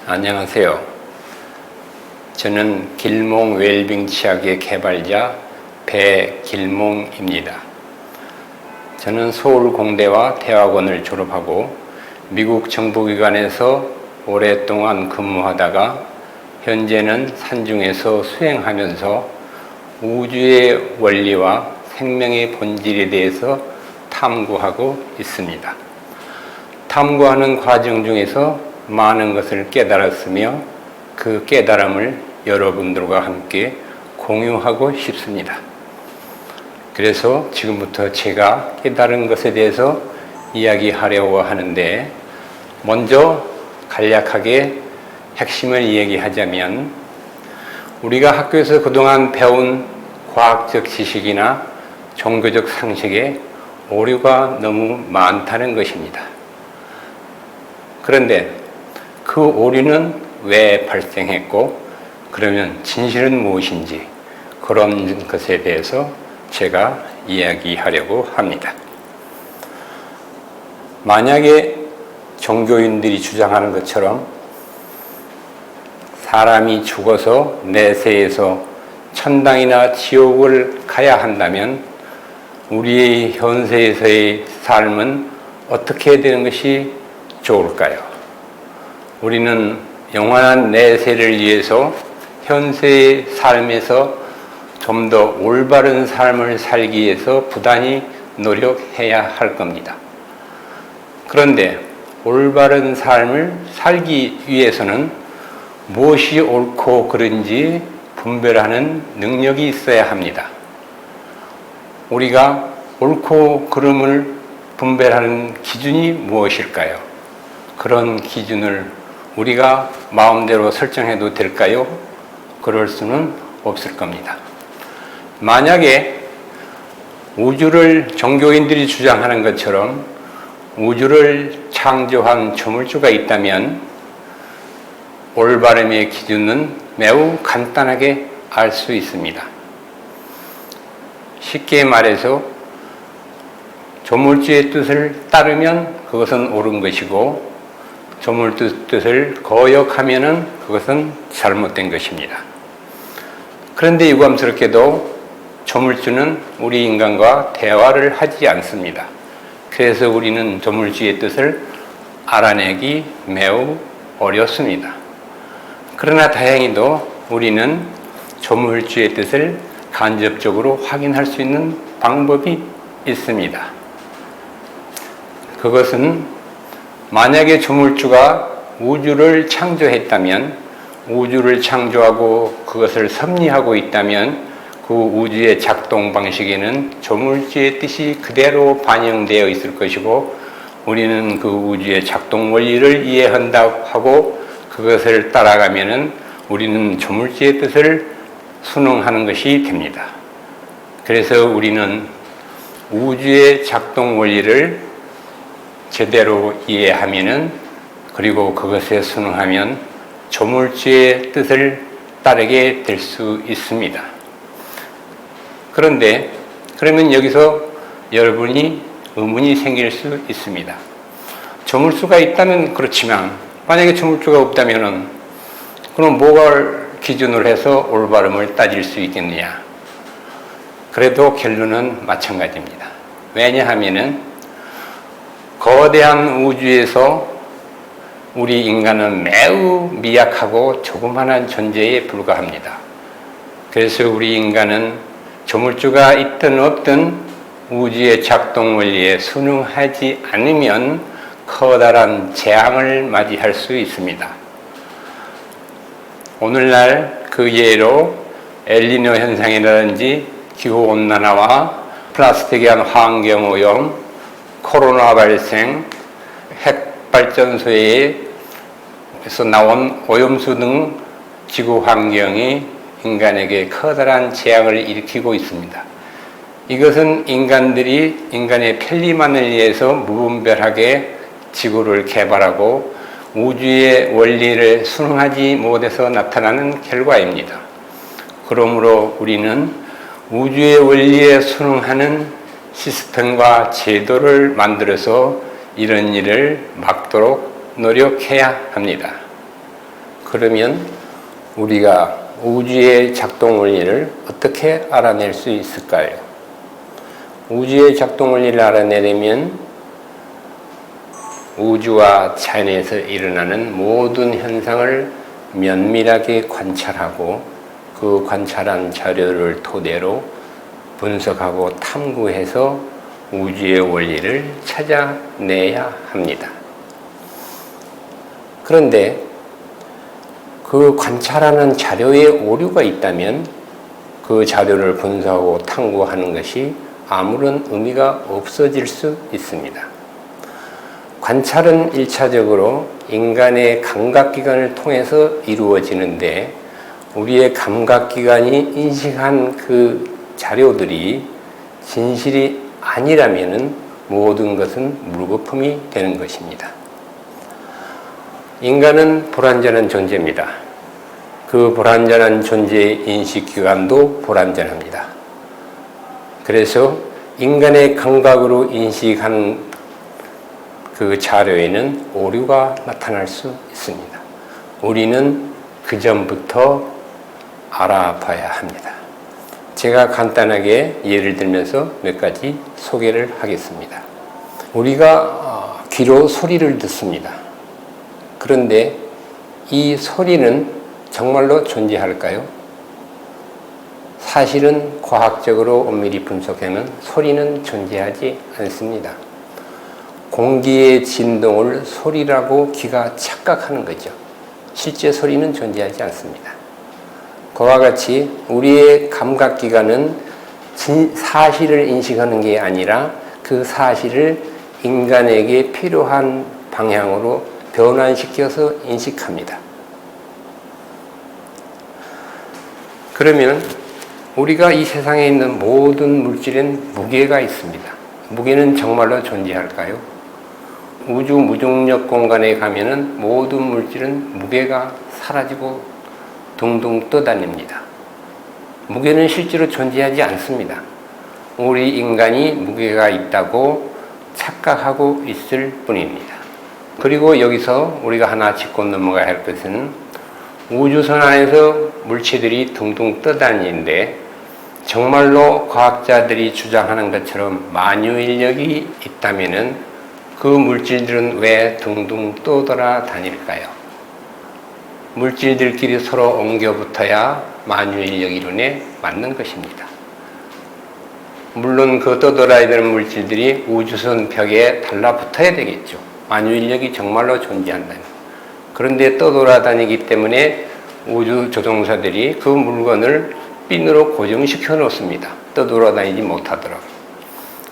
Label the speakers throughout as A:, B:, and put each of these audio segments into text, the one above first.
A: 안녕하세요. 저는 길몽 웰빙 치약의 개발자 배길몽입니다. 저는 서울공대와 대학원을 졸업하고 미국 정보기관에서 오랫동안 근무하다가 현재는 산중에서 수행하면서 우주의 원리와 생명의 본질에 대해서 탐구하고 있습니다. 탐구하는 과정 중에서 많은 것을 깨달았으며 그 깨달음을 여러분들과 함께 공유하고 싶습니다. 그래서 지금부터 제가 깨달은 것에 대해서 이야기하려고 하는데, 먼저 간략하게 핵심을 얘기하자면, 우리가 학교에서 그동안 배운 과학적 지식이나 종교적 상식에 오류가 너무 많다는 것입니다. 그런데 그 오류는 왜 발생했고, 그러면 진실은 무엇인지, 그런 것에 대해서 제가 이야기하려고 합니다. 만약에 종교인들이 주장하는 것처럼 사람이 죽어서 내세에서 천당이나 지옥을 가야 한다면 우리의 현세에서의 삶은 어떻게 되는 것이 좋을까요? 우리는 영원한 내세를 위해서 현세의 삶에서 좀 더 올바른 삶을 살기 위해서 부단히 노력해야 할 겁니다. 그런데 올바른 삶을 살기 위해서는 무엇이 옳고 그른지 분별하는 능력이 있어야 합니다. 우리가 옳고 그름을 분별하는 기준이 무엇일까요? 그런 기준을 우리가 마음대로 설정해도 될까요? 그럴 수는 없을 겁니다. 만약에 우주를 종교인들이 주장하는 것처럼 우주를 창조한 조물주가 있다면 올바름의 기준은 매우 간단하게 알 수 있습니다. 쉽게 말해서 조물주의 뜻을 따르면 그것은 옳은 것이고, 조물주 뜻을 거역하면 그것은 잘못된 것입니다. 그런데 유감스럽게도 조물주는 우리 인간과 대화를 하지 않습니다. 그래서 우리는 조물주의 뜻을 알아내기 매우 어렵습니다. 그러나 다행히도 우리는 조물주의 뜻을 간접적으로 확인할 수 있는 방법이 있습니다. 그것은 만약에 조물주가 우주를 창조했다면, 우주를 창조하고 그것을 섭리하고 있다면 그 우주의 작동 방식에는 조물주의 뜻이 그대로 반영되어 있을 것이고, 우리는 그 우주의 작동 원리를 이해한다고 하고 그것을 따라가면은 우리는 조물주의 뜻을 순응하는 것이 됩니다. 그래서 우리는 우주의 작동 원리를 제대로 이해하면은, 그리고 그것에 순응하면 조물주의 뜻을 따르게 될 수 있습니다. 그런데 그러면 여기서 여러분이 의문이 생길 수 있습니다. 조물주가 있다면 그렇지만 만약에 조물주가 없다면은 그럼 뭐를 기준으로 해서 올바름을 따질 수 있겠느냐? 그래도 결론은 마찬가지입니다. 왜냐하면은 거대한 우주에서 우리 인간은 매우 미약하고 조그만한 존재에 불과합니다. 그래서 우리 인간은 조물주가 있든 없든 우주의 작동 원리에 순응하지 않으면 커다란 재앙을 맞이할 수 있습니다. 오늘날 그 예로 엘니뇨 현상이라든지 기후온난화와 플라스틱에 의한 환경오염, 코로나 발생, 핵발전소에서 나온 오염수 등 지구 환경이 인간에게 커다란 재앙을 일으키고 있습니다. 이것은 인간들이 인간의 편리만을 위해서 무분별하게 지구를 개발하고 우주의 원리를 순응하지 못해서 나타나는 결과입니다. 그러므로 우리는 우주의 원리에 순응하는 시스템과 제도를 만들어서 이런 일을 막도록 노력해야 합니다. 그러면 우리가 우주의 작동 원리를 어떻게 알아낼 수 있을까요? 우주의 작동 원리를 알아내려면 우주와 자연에서 일어나는 모든 현상을 면밀하게 관찰하고 그 관찰한 자료를 토대로 분석하고 탐구해서 우주의 원리를 찾아내야 합니다. 그런데 그 관찰하는 자료에 오류가 있다면 그 자료를 분석하고 탐구하는 것이 아무런 의미가 없어질 수 있습니다. 관찰은 1차적으로 인간의 감각기관을 통해서 이루어지는데 우리의 감각기관이 인식한 그 자료들이 진실이 아니라면 모든 것은 물거품이 되는 것입니다. 인간은 불완전한 존재입니다. 그 불완전한 존재의 인식기관도 불완전합니다. 그래서 인간의 감각으로 인식한 그 자료에는 오류가 나타날 수 있습니다. 우리는 그 전부터 알아봐야 합니다. 제가 간단하게 예를 들면서 몇 가지 소개를 하겠습니다. 우리가 귀로 소리를 듣습니다. 그런데 이 소리는 정말로 존재할까요? 사실은 과학적으로 엄밀히 분석하면 소리는 존재하지 않습니다. 공기의 진동을 소리라고 귀가 착각하는 거죠. 실제 소리는 존재하지 않습니다. 그와 같이 우리의 감각기관은 사실을 인식하는 게 아니라 그 사실을 인간에게 필요한 방향으로 변환시켜서 인식합니다. 그러면 우리가 이 세상에 있는 모든 물질엔 무게가 있습니다. 무게는 정말로 존재할까요? 우주 무중력 공간에 가면은 모든 물질은 무게가 사라지고 둥둥 떠다닙니다. 무게는 실제로 존재하지 않습니다. 우리 인간이 무게가 있다고 착각하고 있을 뿐입니다. 그리고 여기서 우리가 하나 짚고 넘어가야 할 것은 우주선 안에서 물체들이 둥둥 떠다니는데 정말로 과학자들이 주장하는 것처럼 만유인력이 있다면은 그 물질들은 왜 둥둥 떠돌아다닐까요? 물질들끼리 서로 엉겨붙어야 만유인력 이론에 맞는 것입니다. 물론 그 떠돌아야 되는 물질들이 우주선 벽에 달라붙어야 되겠죠. 만유인력이 정말로 존재한다면. 그런데 떠돌아다니기 때문에 우주 조종사들이 그 물건을 핀으로 고정시켜 놓습니다. 떠돌아다니지 못하도록.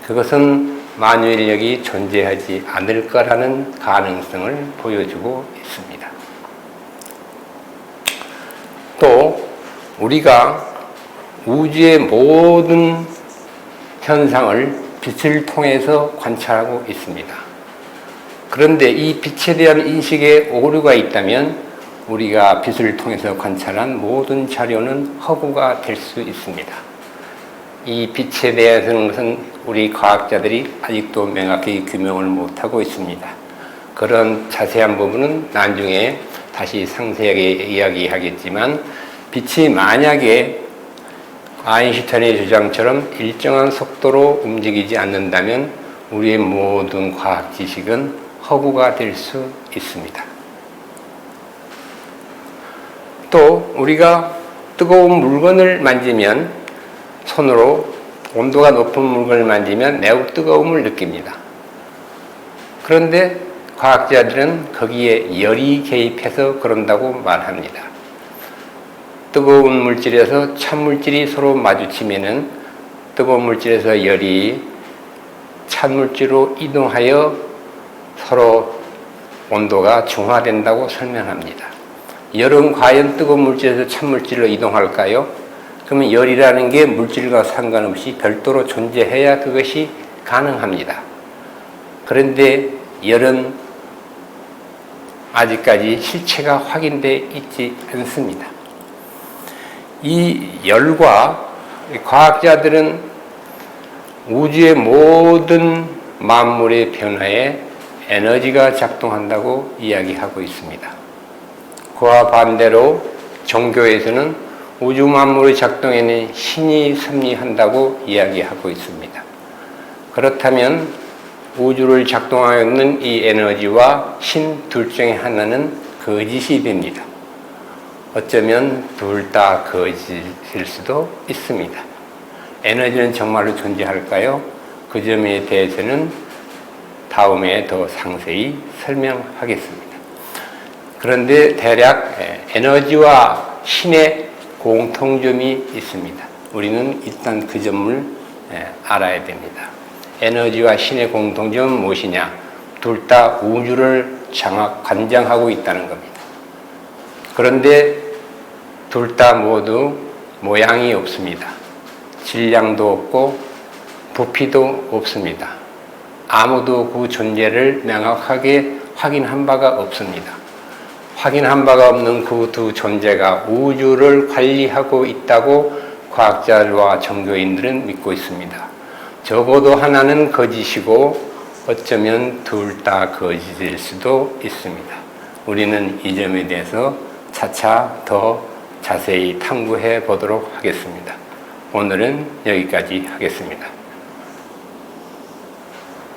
A: 그것은 만유인력이 존재하지 않을 거라는 가능성을 보여주고 있습니다. 또 우리가 우주의 모든 현상을 빛을 통해서 관찰하고 있습니다. 그런데 이 빛에 대한 인식에 오류가 있다면 우리가 빛을 통해서 관찰한 모든 자료는 허구가 될 수 있습니다. 이 빛에 대해서는 것은 우리 과학자들이 아직도 명확히 규명을 못하고 있습니다. 그런 자세한 부분은 나중에 다시 상세하게 이야기하겠지만 빛이 만약에 아인슈타인의 주장처럼 일정한 속도로 움직이지 않는다면 우리의 모든 과학 지식은 허구가 될 수 있습니다. 또 우리가 뜨거운 물건을 만지면 손으로 온도가 높은 물건을 만지면 매우 뜨거움을 느낍니다. 그런데 과학자들은 거기에 열이 개입해서 그런다고 말합니다. 뜨거운 물질에서 찬물질이 서로 마주치면은 뜨거운 물질에서 열이 찬물질로 이동하여 서로 온도가 중화된다고 설명합니다. 열은 과연 뜨거운 물질에서 찬물질로 이동할까요? 그러면 열이라는 게 물질과 상관없이 별도로 존재해야 그것이 가능합니다. 그런데 열은 아직까지 실체가 확인되어 있지 않습니다. 이 열과 과학자들은 우주의 모든 만물의 변화에 에너지가 작동한다고 이야기하고 있습니다. 그와 반대로 종교에서는 우주 만물의 작동에는 신이 섭리한다고 이야기하고 있습니다. 그렇다면 우주를 작동하고 있는 이 에너지와 신 둘 중에 하나는 거짓이 됩니다. 어쩌면 둘 다 거짓일 수도 있습니다. 에너지는 정말로 존재할까요? 그 점에 대해서는 다음에 더 상세히 설명하겠습니다. 그런데 대략 에너지와 신의 공통점이 있습니다. 우리는 일단 그 점을 알아야 됩니다. 에너지와 신의 공통점은 무엇이냐? 둘 다 우주를 관장하고 있다는 겁니다. 그런데 둘 다 모두 모양이 없습니다. 질량도 없고 부피도 없습니다. 아무도 그 존재를 명확하게 확인한 바가 없습니다. 확인한 바가 없는 그 두 존재가 우주를 관리하고 있다고 과학자와 종교인들은 믿고 있습니다. 적어도 하나는 거짓이고 어쩌면 둘 다 거짓일 수도 있습니다. 우리는 이 점에 대해서 차차 더 자세히 탐구해 보도록 하겠습니다. 오늘은 여기까지 하겠습니다.